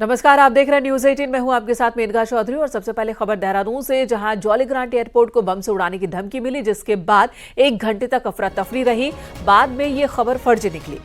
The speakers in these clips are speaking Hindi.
नमस्कार, आप देख रहे हैं न्यूज 18। मैं हूं आपके साथ मेनका चौधरी और सबसे पहले खबर देहरादून से, जहां जॉली ग्रांट एयरपोर्ट को बम से उड़ाने की धमकी मिली, जिसके बाद 1 घंटे तक अफरा तफरी रही। बाद में ये खबर फर्जी निकली।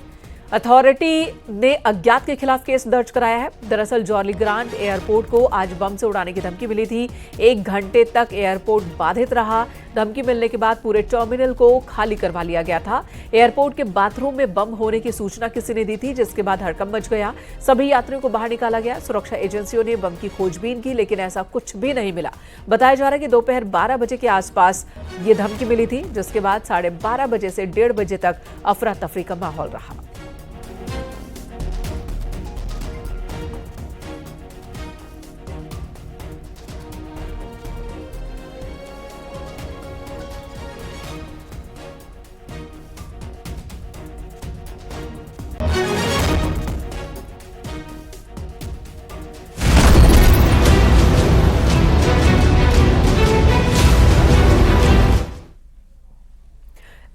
अथॉरिटी ने अज्ञात के खिलाफ केस दर्ज कराया है। दरअसल जॉली ग्रांट एयरपोर्ट को आज बम से उड़ाने की धमकी मिली थी। 1 घंटे तक एयरपोर्ट बाधित रहा। धमकी मिलने के बाद पूरे टर्मिनल को खाली करवा लिया गया था। एयरपोर्ट के बाथरूम में बम होने की सूचना किसी ने दी थी, जिसके बाद हड़कंप मच गया। सभी यात्रियों को बाहर निकाला गया। सुरक्षा एजेंसियों ने बम की खोजबीन की, लेकिन ऐसा कुछ भी नहीं मिला। बताया जा रहा है कि दोपहर 12 बजे के आसपास ये धमकी मिली थी, जिसके बाद 12:30 बजे से 1:30 बजे तक अफरा तफरी का माहौल रहा।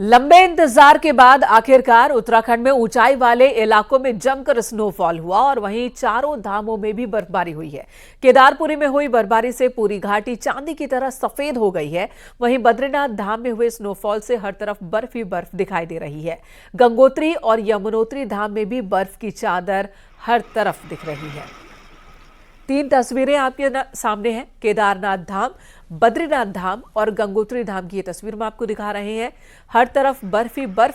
लंबे इंतजार के बाद आखिरकार उत्तराखंड में ऊंचाई वाले इलाकों में जमकर स्नोफॉल हुआ और वहीं चारों धामों में भी बर्फबारी हुई है। केदारपुरी में हुई बर्फबारी से पूरी घाटी चांदी की तरह सफेद हो गई है। वहीं बद्रीनाथ धाम में हुए स्नोफॉल से हर तरफ बर्फ ही बर्फ दिखाई दे रही है। गंगोत्री और यमुनोत्री धाम में भी बर्फ की चादर हर तरफ दिख रही है। 3 तस्वीरें आपके सामने हैं। केदारनाथ धाम, बद्रीनाथ धाम और गंगोत्री धाम की ये तस्वीर हम आपको दिखा रहे हैं। हर तरफ बर्फ ही बर्फ।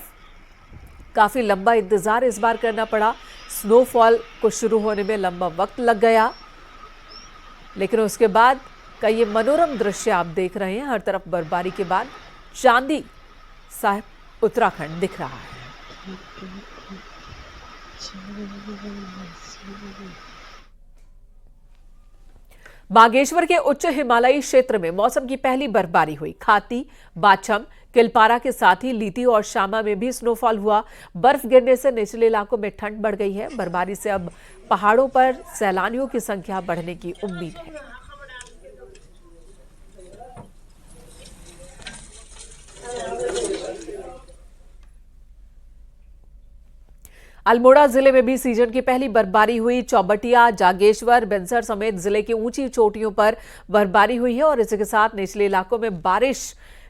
काफी लंबा इंतजार इस बार करना पड़ा। स्नोफॉल को शुरू होने में लंबा वक्त लग गया, लेकिन उसके बाद का ये मनोरम दृश्य आप देख रहे हैं। हर तरफ बर्फबारी के बाद चांदी साहिब उत्तराखंड दिख रहा है। बागेश्वर के उच्च हिमालयी क्षेत्र में मौसम की पहली बर्फबारी हुई। खाती, बाछम, किलपारा के साथ ही लीती और शामा में भी स्नोफॉल हुआ। बर्फ गिरने से निचले इलाकों में ठंड बढ़ गई है। बर्फबारी से अब पहाड़ों पर सैलानियों की संख्या बढ़ने की उम्मीद है। अल्मोड़ा जिले में भी सीजन की पहली बर्फबारी हुई। चौबटिया, जागेश्वर, बेंसर समेत जिले की ऊंची चोटियों पर बर्फबारी हुई है और इसी के साथ निचले इलाकों में बारिश,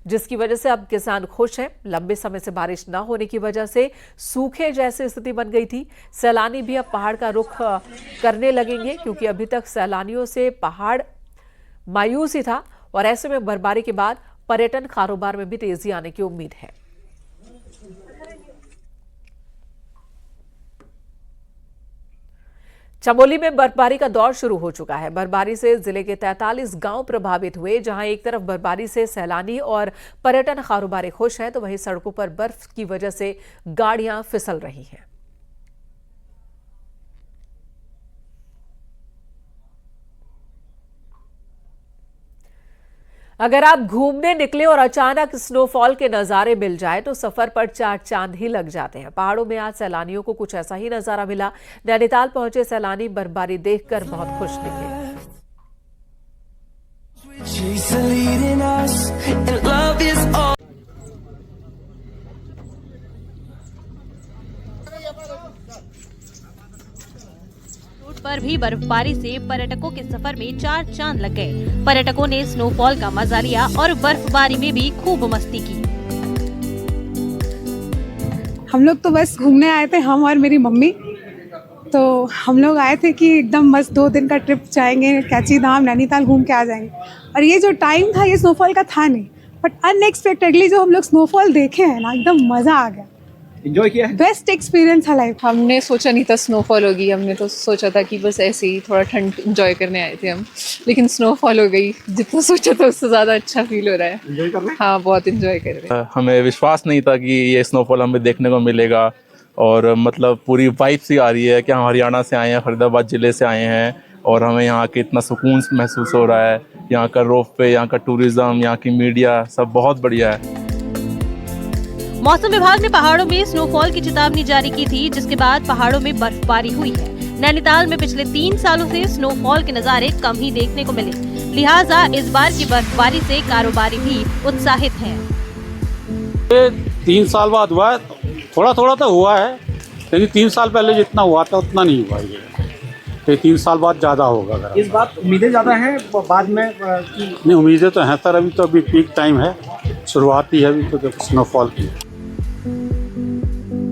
जिसकी वजह से अब किसान खुश हैं। लंबे समय से बारिश न होने की वजह से सूखे जैसी स्थिति बन गई थी। सैलानी भी अब पहाड़ का रुख करने लगेंगे, क्योंकि अभी तक सैलानियों से पहाड़ मायूस ही था और ऐसे में बर्फबारी के बाद पर्यटन कारोबार में भी तेजी आने की उम्मीद है। चमोली में बर्फबारी का दौर शुरू हो चुका है। बर्फबारी से जिले के 43 गांव प्रभावित हुए। जहां एक तरफ बर्फबारी से सैलानी और पर्यटन कारोबारी खुश हैं, तो वहीं सड़कों पर बर्फ की वजह से गाड़ियां फिसल रही हैं। अगर आप घूमने निकले और अचानक स्नोफॉल के नजारे मिल जाए तो सफर पर 4 चांद ही लग जाते हैं। पहाड़ों में आज सैलानियों को कुछ ऐसा ही नजारा मिला। नैनीताल पहुंचे सैलानी बर्फबारी देखकर बहुत खुश दिखे। पर भी बर्फबारी से पर्यटकों के सफर में 4 चांद लग गए। पर्यटकों ने स्नोफॉल का मजा लिया और बर्फबारी में भी खूब मस्ती की। हम लोग तो बस घूमने आए थे, हम और मेरी मम्मी। तो हम लोग आए थे कि एकदम मस्त 2 दिन का ट्रिप जाएंगे, कैची धाम, नैनीताल घूम के आ जाएंगे। और ये जो टाइम था ये स्नोफॉल का था नहीं, बट अनएक्सपेक्टेडली जो हम लोग स्नोफॉल देखे हैं ना, एकदम मजा आ गया। एंजॉय किया है? बेस्ट एक्सपीरियंस है लाइफ। हमने सोचा नहीं था स्नोफॉल होगी। हमने तो सोचा था कि बस ऐसे ही थोड़ा ठंड एंजॉय करने आए थे हम, लेकिन स्नोफॉल हो गई। जितना सोचा था उससे ज़्यादा अच्छा फील हो रहा है। एंजॉय कर रहे हैं? हाँ, बहुत एंजॉय कर रहे हैं। हमें विश्वास नहीं था कि ये स्नोफॉल हमें देखने को मिलेगा और मतलब पूरी वाइब सी आ रही है कि हम हरियाणा से आए हैं, फरीदाबाद ज़िले से आए हैं और हमें यहाँ के इतना सुकून महसूस हो रहा है। यहाँ का रोप वे, यहाँ का टूरिज़्म, यहाँ की मीडिया सब बहुत बढ़िया है। मौसम विभाग ने पहाड़ों में स्नोफॉल की चेतावनी जारी की थी, जिसके बाद पहाड़ों में बर्फबारी हुई है। नैनीताल में पिछले 3 सालों से स्नोफॉल के नजारे कम ही देखने को मिले, लिहाजा इस बार की बर्फबारी से कारोबारी भी उत्साहित हैं। 3 साल बाद हुआ है, थोड़ा थोड़ा तो हुआ है, लेकिन 3 साल पहले जितना हुआ था उतना नहीं हुआ ये। तो 3 साल बाद ज़्यादा होगा अगर इस बात उम्मीदें ज़्यादा हैं बाद में कि नहीं, उम्मीदें तो हैं सर। अभी पीक टाइम है, शुरुआत ही है अभी तो स्नोफॉल की।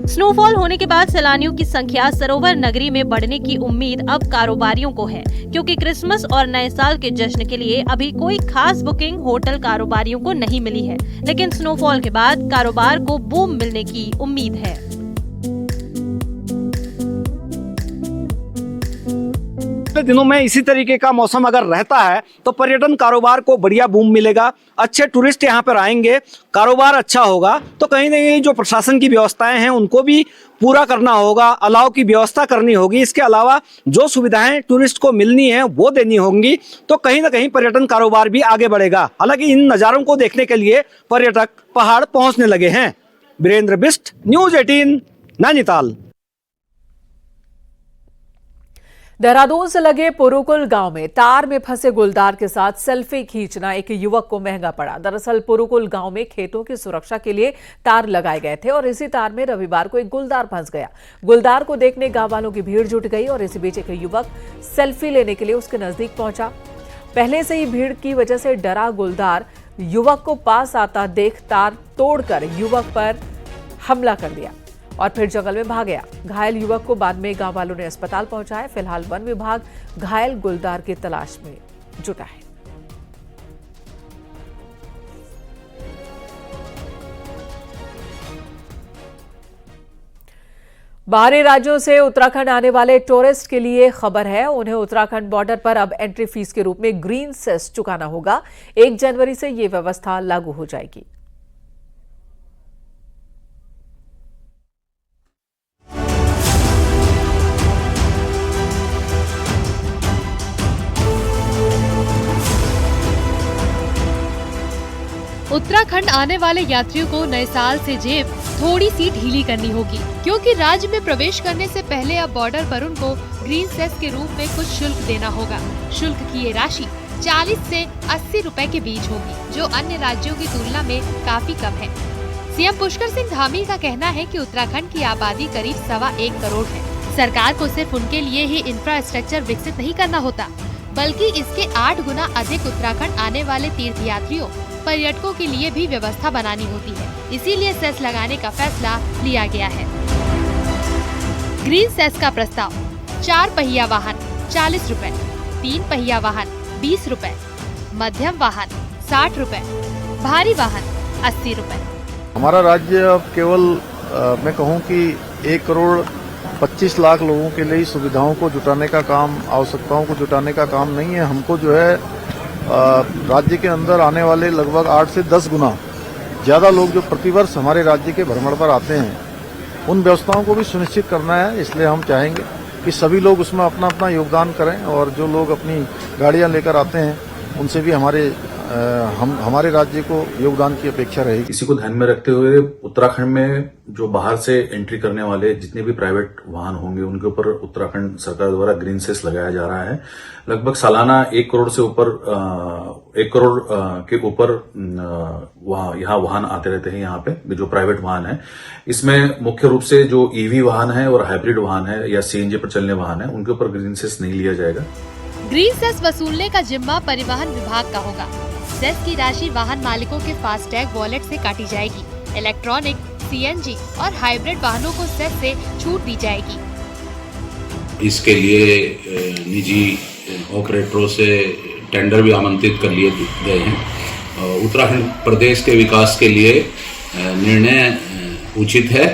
स्नोफॉल होने के बाद सैलानियों की संख्या सरोवर नगरी में बढ़ने की उम्मीद अब कारोबारियों को है, क्योंकि क्रिसमस और नए साल के जश्न के लिए अभी कोई खास बुकिंग होटल कारोबारियों को नहीं मिली है, लेकिन स्नोफॉल के बाद कारोबार को बूम मिलने की उम्मीद है। पिछले दिनों में इसी तरीके का मौसम अगर रहता है तो पर्यटन कारोबार को बढ़िया बूम मिलेगा, अच्छे टूरिस्ट यहाँ पर आएंगे, कारोबार अच्छा होगा। तो कहीं ना कहीं जो प्रशासन की व्यवस्थाएं हैं उनको भी पूरा करना होगा, अलाव की व्यवस्था करनी होगी। इसके अलावा जो सुविधाएं टूरिस्ट को मिलनी है वो देनी होंगी, तो कहीं ना कहीं पर्यटन कारोबार भी आगे बढ़ेगा। हालांकि इन नज़ारों को देखने के लिए पर्यटक पहाड़ पहुंचने लगे हैं। वीरेंद्र बिष्ट, न्यूज़ 18, नैनीताल। देहरादून से लगे पुरुकुल गांव में तार में फंसे गुलदार के साथ सेल्फी खींचना एक युवक को महंगा पड़ा। दरअसल पुरुकुल गांव में खेतों की सुरक्षा के लिए तार लगाए गए थे और इसी तार में रविवार को एक गुलदार फंस गया। गुलदार को देखने गांव वालों की भीड़ जुट गई और इसी बीच एक युवक सेल्फी लेने के लिए उसके नजदीक पहुंचा। पहले से ही भीड़ की वजह से डरा गुलदार युवक को पास आता देख तार तोड़कर युवक पर हमला कर दिया और फिर जंगल में भाग गया। घायल युवक को बाद में गांव वालों ने अस्पताल पहुंचाया। फिलहाल वन विभाग घायल गुलदार की तलाश में जुटा है। बाहरी राज्यों से उत्तराखंड आने वाले टूरिस्ट के लिए खबर है। उन्हें उत्तराखंड बॉर्डर पर अब एंट्री फीस के रूप में ग्रीन सेस चुकाना होगा। 1 जनवरी से ये व्यवस्था लागू हो जाएगी। उत्तराखंड आने वाले यात्रियों को नए साल से जेब थोड़ी सी ढीली करनी होगी, क्योंकि राज्य में प्रवेश करने से पहले अब बॉर्डर पर उनको ग्रीन सेस के रूप में कुछ शुल्क देना होगा। शुल्क की ये राशि 40 से 80 रुपए के बीच होगी, जो अन्य राज्यों की तुलना में काफी कम है। सीएम पुष्कर सिंह धामी का कहना है कि उत्तराखंड की आबादी करीब 1.25 करोड़ है। सरकार को सिर्फ उनके लिए ही इंफ्रास्ट्रक्चर विकसित नहीं करना होता, बल्कि इसके 8 गुना अधिक उत्तराखंड आने वाले तीर्थयात्रियों, पर्यटकों के लिए भी व्यवस्था बनानी होती है। इसीलिए सेस लगाने का फैसला लिया गया है। ग्रीन सेस का प्रस्ताव: 4 पहिया वाहन 40 रुपए, 3 पहिया वाहन 20 रुपए, मध्यम वाहन 60 रुपए, भारी वाहन 80 रुपए। हमारा राज्य अब केवल मैं कहूँ कि 1 करोड़ 25 लाख लोगों के लिए सुविधाओं को जुटाने का काम, आवश्यकताओं को जुटाने का काम नहीं है। हमको जो है राज्य के अंदर आने वाले लगभग 8 से 10 गुना ज़्यादा लोग जो प्रतिवर्ष हमारे राज्य के भ्रमण पर आते हैं, उन व्यवस्थाओं को भी सुनिश्चित करना है। इसलिए हम चाहेंगे कि सभी लोग उसमें अपना अपना योगदान करें और जो लोग अपनी गाड़ियां लेकर आते हैं उनसे भी हमारे राज्य को योगदान की अपेक्षा रहेगी। इसी को ध्यान में रखते हुए उत्तराखंड में जो बाहर से एंट्री करने वाले जितने भी प्राइवेट वाहन होंगे उनके ऊपर उत्तराखंड सरकार द्वारा ग्रीन सेस लगाया जा रहा है। लगभग सालाना 1 करोड़ से ऊपर 1 करोड़ के ऊपर यहाँ वाहन आते रहते हैं। यहाँ पे जो प्राइवेट वाहन है, इसमें मुख्य रूप से जो ईवी वाहन है और हाइब्रिड वाहन है या सीएनजी पर चलने वाहन है, उनके ऊपर ग्रीन सेस नहीं लिया जाएगा। ग्रीन सेस वसूलने का जिम्मा परिवहन विभाग का होगा। सेस की राशि वाहन मालिकों के फास्टैग वॉलेट से काटी जाएगी। इलेक्ट्रॉनिक, सीएनजी और हाइब्रिड वाहनों को सेस से छूट दी जाएगी। इसके लिए निजी ऑपरेटरों से टेंडर भी आमंत्रित कर लिए गए हैं। उत्तराखंड प्रदेश के विकास के लिए निर्णय उचित है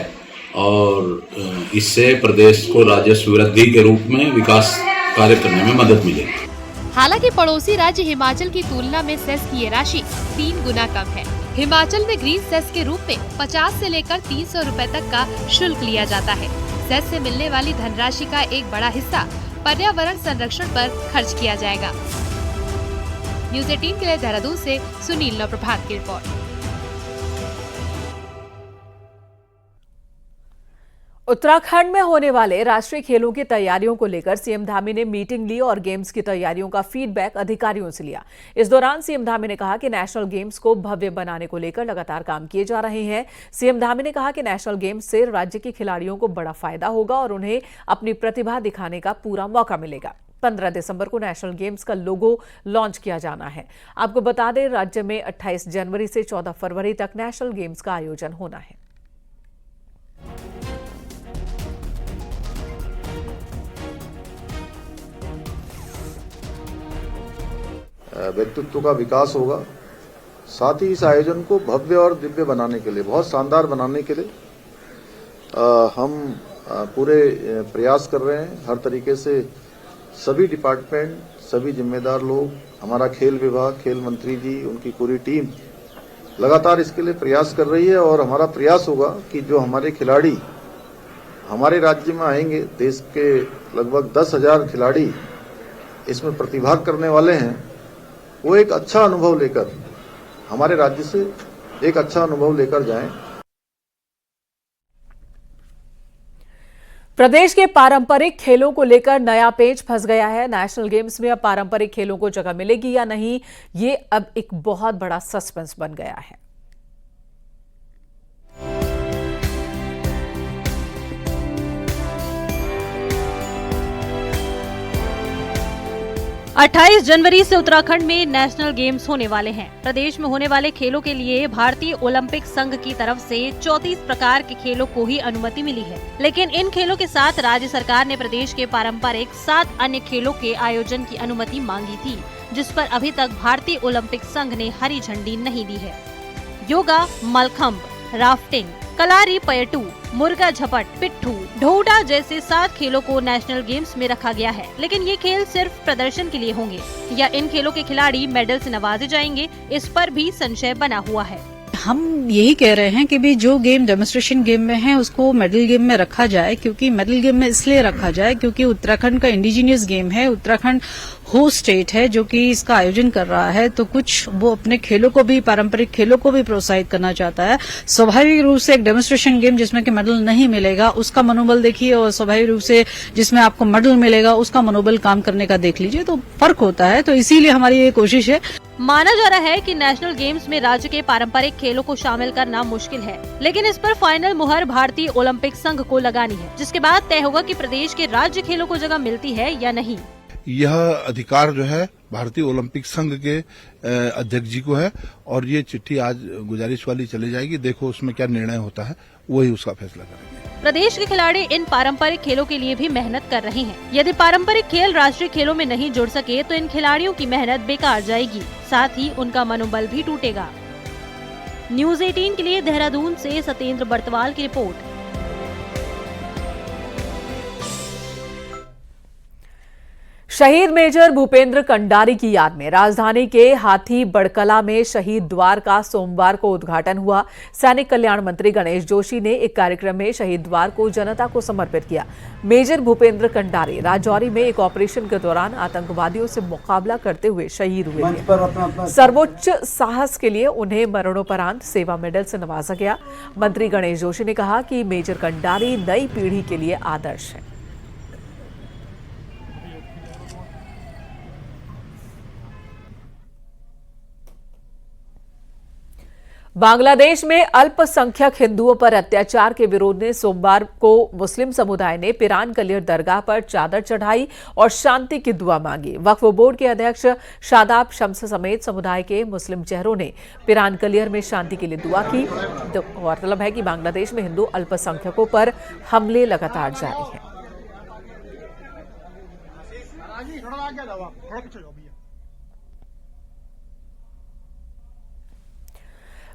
और इससे प्रदेश को राजस्व वृद्धि के रूप में विकास कार्य करने में मदद मिलेगी। हालांकि पड़ोसी राज्य हिमाचल की तुलना में सेस की ये राशि 3 गुना कम है। हिमाचल में ग्रीन सेस के रूप में 50 से लेकर 300 रुपए तक का शुल्क लिया जाता है। सेस से मिलने वाली धनराशि का एक बड़ा हिस्सा पर्यावरण संरक्षण पर खर्च किया जाएगा। न्यूज़ 18 के लिए देहरादून से सुनील नवप्रभात की रिपोर्ट। उत्तराखंड में होने वाले राष्ट्रीय खेलों की तैयारियों को लेकर सीएम धामी ने मीटिंग ली और गेम्स की तैयारियों का फीडबैक अधिकारियों से लिया। इस दौरान सीएम धामी ने कहा कि नेशनल गेम्स को भव्य बनाने को लेकर लगातार काम किए जा रहे हैं। सीएम धामी ने कहा कि नेशनल गेम्स से राज्य के खिलाड़ियों को बड़ा फायदा होगा और उन्हें अपनी प्रतिभा दिखाने का पूरा मौका मिलेगा। 15 दिसंबर को नेशनल गेम्स का लोगो लॉन्च किया जाना है। आपको बता दें, राज्य में 28 जनवरी से 14 फरवरी तक नेशनल गेम्स का आयोजन होना है। व्यक्तित्व का विकास होगा, साथ ही इस आयोजन को भव्य और दिव्य बनाने के लिए, बहुत शानदार बनाने के लिए हम पूरे प्रयास कर रहे हैं। हर तरीके से सभी डिपार्टमेंट, सभी जिम्मेदार लोग, हमारा खेल विभाग, खेल मंत्री जी, उनकी पूरी टीम लगातार इसके लिए प्रयास कर रही है और हमारा प्रयास होगा कि जो हमारे खिलाड़ी हमारे राज्य में आएंगे, देश के लगभग 10,000 खिलाड़ी इसमें प्रतिभाग करने वाले हैं, वो एक अच्छा अनुभव लेकर हमारे राज्य से एक अच्छा अनुभव लेकर जाएं। प्रदेश के पारंपरिक खेलों को लेकर नया पेच फंस गया है। नेशनल गेम्स में अब पारंपरिक खेलों को जगह मिलेगी या नहीं, ये अब एक बहुत बड़ा सस्पेंस बन गया है। 28 जनवरी से उत्तराखंड में नेशनल गेम्स होने वाले हैं। प्रदेश में होने वाले खेलों के लिए भारतीय ओलंपिक संघ की तरफ से 34 प्रकार के खेलों को ही अनुमति मिली है, लेकिन इन खेलों के साथ राज्य सरकार ने प्रदेश के पारंपरिक 7 अन्य खेलों के आयोजन की अनुमति मांगी थी, जिस पर अभी तक भारतीय ओलंपिक संघ ने हरी झंडी नहीं दी है। योगा, मलखम्ब, राफ्टिंग, कलारी पयटू, मुर्गा झपट, पिट्ठू, ढोडा जैसे 7 खेलों को नेशनल गेम्स में रखा गया है, लेकिन ये खेल सिर्फ प्रदर्शन के लिए होंगे या इन खेलों के खिलाड़ी मेडल से नवाजे जाएंगे, इस पर भी संशय बना हुआ है। हम यही कह रहे हैं कि भी जो गेम डेमोन्स्ट्रेशन गेम में है उसको मेडल गेम में रखा जाए, क्योंकि मेडल गेम में इसलिए रखा जाए क्योंकि उत्तराखंड का इंडिजिनियस गेम है। उत्तराखंड होस्ट स्टेट है जो कि इसका आयोजन कर रहा है, तो कुछ वो अपने खेलों को भी, पारंपरिक खेलों को भी प्रोत्साहित करना चाहता है। स्वाभाविक रूप से एक डेमोन्स्ट्रेशन गेम जिसमें कि मेडल नहीं मिलेगा उसका मनोबल देखिए, और स्वाभाविक रूप से जिसमें आपको मेडल मिलेगा उसका मनोबल काम करने का देख लीजिए, तो फर्क होता है। तो इसीलिए हमारी ये कोशिश है। माना जा रहा है कि नेशनल गेम्स में राज्य के पारंपरिक खेलों को शामिल करना मुश्किल है, लेकिन इस पर फाइनल मुहर भारतीय ओलंपिक संघ को लगानी है, जिसके बाद तय होगा कि प्रदेश के राज्य खेलों को जगह मिलती है या नहीं। यह अधिकार जो है भारतीय ओलंपिक संघ के अध्यक्ष जी को है, और ये चिट्ठी आज गुजारिश वाली चली जाएगी। देखो उसमें क्या निर्णय होता है, वही उसका फैसला करेंगे। प्रदेश के खिलाड़ी इन पारंपरिक खेलों के लिए भी मेहनत कर रहे हैं। यदि पारंपरिक खेल राष्ट्रीय खेलों में नहीं जुड़ सके तो इन खिलाड़ियों की मेहनत बेकार जाएगी, साथ ही उनका मनोबल भी टूटेगा। न्यूज़ 18 के लिए देहरादून से सत्येंद्र बर्तवाल की रिपोर्ट। शहीद मेजर भूपेंद्र कंडारी की याद में राजधानी के हाथी बड़कला में शहीद द्वार का सोमवार को उद्घाटन हुआ। सैनिक कल्याण मंत्री गणेश जोशी ने एक कार्यक्रम में शहीद द्वार को जनता को समर्पित किया। मेजर भूपेंद्र कंडारी राजौरी में एक ऑपरेशन के दौरान आतंकवादियों से मुकाबला करते हुए शहीद हुए थे। सर्वोच्च साहस के लिए उन्हें मरणोपरांत सेवा मेडल से नवाजा गया। मंत्री गणेश जोशी ने कहा कि मेजर कंडारी नई पीढ़ी के लिए आदर्श है। बांग्लादेश में अल्पसंख्यक हिंदुओं पर अत्याचार के विरोध में सोमवार को मुस्लिम समुदाय ने पिरान कलियर दरगाह पर चादर चढ़ाई और शांति की दुआ मांगी। वक्फ बोर्ड के अध्यक्ष शादाब शम्स समेत समुदाय के मुस्लिम चेहरों ने पिरान कलियर में शांति के लिए दुआ की। गौरतलब है कि बांग्लादेश में हिंदू अल्पसंख्यकों पर हमले लगातार जारी हैं।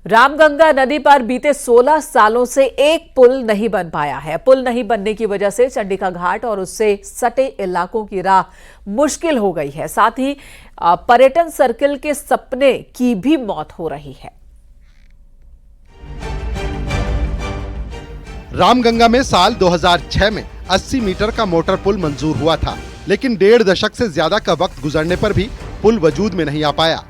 रामगंगा नदी पर बीते 16 सालों से एक पुल नहीं बन पाया है। पुल नहीं बनने की वजह से चंडिका घाट और उससे सटे इलाकों की राह मुश्किल हो गई है। साथ ही पर्यटन सर्किल के सपने की भी मौत हो रही है। रामगंगा में साल 2006 में 80 मीटर का मोटर पुल मंजूर हुआ था, लेकिन 1.5 दशक से ज्यादा का वक्त गुजरने पर भी पुल वजूद में नहीं आ पाया।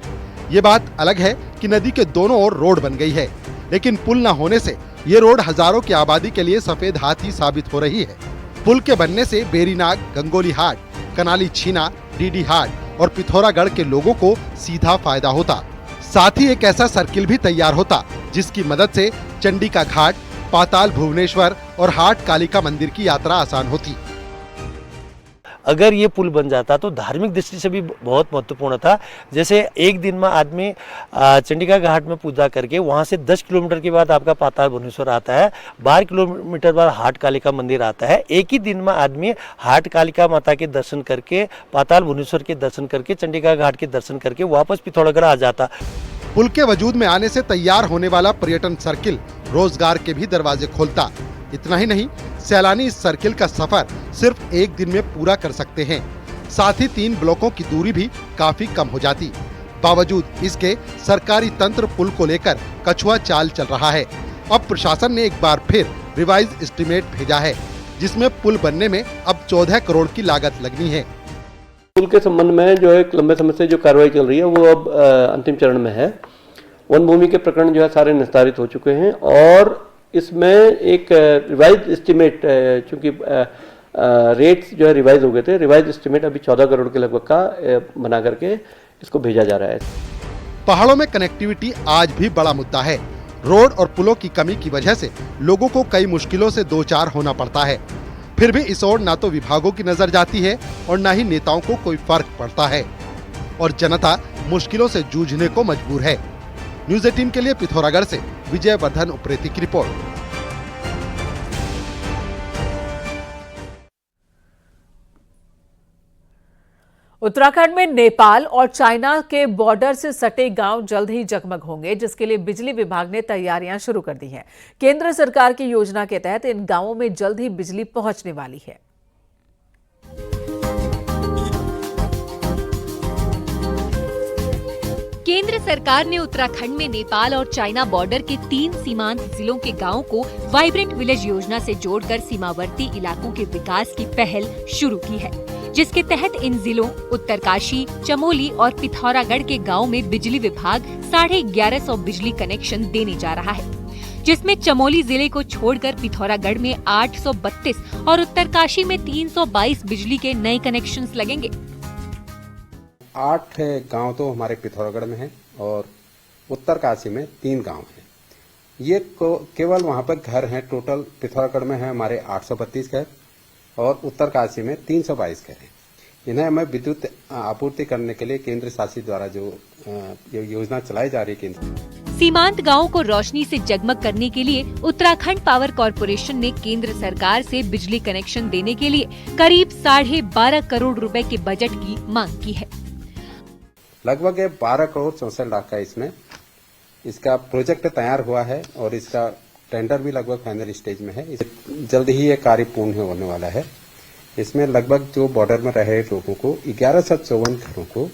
ये बात अलग है कि नदी के दोनों ओर रोड बन गई है, लेकिन पुल न होने से ये रोड हजारों की आबादी के लिए सफेद हाथी साबित हो रही है। पुल के बनने से बेरीनाग, गंगोली हाट, कनाली छीना, डीडी हाट और पिथौरागढ़ के लोगों को सीधा फायदा होता। साथ ही एक ऐसा सर्किल भी तैयार होता जिसकी मदद से चंडिका घाट, पाताल भुवनेश्वर और हाट कालिका मंदिर की यात्रा आसान होती। अगर ये पुल बन जाता तो धार्मिक दृष्टि से भी बहुत महत्वपूर्ण था। जैसे एक दिन में आदमी चंडिका घाट में पूजा करके वहाँ से 10 किलोमीटर के बाद आपका पाताल भुवनेश्वर आता है, 12 किलोमीटर बाद हाट कालिका मंदिर आता है। एक ही दिन में आदमी हाट कालिका माता के दर्शन करके, पाताल भुवनेश्वर के दर्शन करके, चंडिका घाट के दर्शन करके वापस पिथौरागढ़ आ जाता। पुल के वजूद में आने से तैयार होने वाला पर्यटन सर्किल रोजगार के भी दरवाजे खोलता। इतना ही नहीं, सैलानी इस सर्किल का सफर सिर्फ एक दिन में पूरा कर सकते हैं। साथ ही 3 ब्लॉकों की दूरी भी काफी कम हो जाती। बावजूद इसके सरकारी तंत्र पुल को लेकर कछुआ चाल चल रहा है। अब प्रशासन ने एक बार फिर रिवाइज एस्टीमेट भेजा है, जिसमें पुल बनने में अब 14 करोड़ की लागत लगनी है। पुल के संबंध में जो एक लंबे समय से जो कार्रवाई चल रही है वो अब अंतिम चरण में है। वन भूमि के प्रकरण जो है सारे निस्तारित हो चुके हैं और इसमें एक रिवाइज एस्टीमेट, चूंकि रेट्स जो है रिवाइज हो गए थे, रिवाइज एस्टीमेट अभी 14 करोड़ के लगभग का बना करके इसको भेजा जा रहा है। पहाड़ों में कनेक्टिविटी आज भी बड़ा मुद्दा है। रोड और पुलों की कमी की वजह से लोगों को कई मुश्किलों से दो चार होना पड़ता है। फिर भी इस ओर ना तो विभागों की नजर जाती है और न ही नेताओं को कोई फर्क पड़ता है और जनता मुश्किलों से जूझने को मजबूर है। न्यूज़ 18 के लिए पिथौरागढ़ से विजय वर्धन उप्रेती की रिपोर्ट। उत्तराखंड में नेपाल और चाइना के बॉर्डर से सटे गांव जल्द ही जगमग होंगे, जिसके लिए बिजली विभाग ने तैयारियां शुरू कर दी हैं। केंद्र सरकार की योजना के तहत इन गांवों में जल्द ही बिजली पहुंचने वाली है। केंद्र सरकार ने उत्तराखंड में नेपाल और चाइना बॉर्डर के 3 सीमांत जिलों के गांवों को वाइब्रेंट विलेज योजना से जोड़कर सीमावर्ती इलाकों के विकास की पहल शुरू की है, जिसके तहत इन जिलों उत्तरकाशी, चमोली और पिथौरागढ़ के गांवों में बिजली विभाग 1150 बिजली कनेक्शन देने जा रहा है, जिसमें चमोली जिले को छोड़कर पिथौरागढ़ में 832 और उत्तरकाशी में 322 बिजली के नए कनेक्शंस लगेंगे। 8 गांव तो हमारे पिथौरागढ़ में हैं और उत्तरकाशी में 3 गांव हैं। ये केवल वहां पर घर हैं। टोटल पिथौरागढ़ में है हमारे 832 घर और उत्तरकाशी में 322 घर हैं। इन्हें हमें विद्युत आपूर्ति करने के लिए केंद्र शासित द्वारा जो योजना चलाई जा रही है केंद्र। सीमांत गांवों को रोशनी से जगमग करने के लिए उत्तराखंड पावर कॉर्पोरेशन ने केंद्र सरकार से बिजली कनेक्शन देने के लिए करीब 12.5 करोड़ रुपए के बजट की मांग की है। लगभग 12 करोड़ 64 लाख का इसका प्रोजेक्ट तैयार हुआ है और इसका टेंडर भी लगभग फाइनल स्टेज में है। जल्द ही ये कार्य पूर्ण होने वाला है। इसमें लगभग जो बॉर्डर में रहे लोगों को 1154 घरों को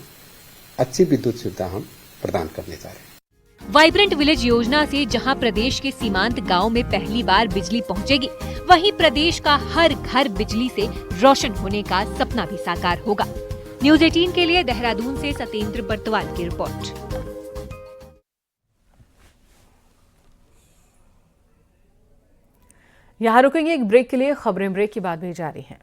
अच्छी विद्युत सुविधा हम प्रदान करने जा रहे हैं। वाइब्रेंट विलेज योजना से जहां प्रदेश के सीमांत गांव में पहली बार बिजली पहुंचेगी, वहीं प्रदेश का हर घर बिजली से रोशन होने का सपना भी साकार होगा। न्यूज़ 18 के लिए देहरादून से सतेंद्र बर्तवाल की रिपोर्ट। यहां रुकेंगे एक ब्रेक के लिए। खबरें ब्रेक के बाद भी जारी हैं।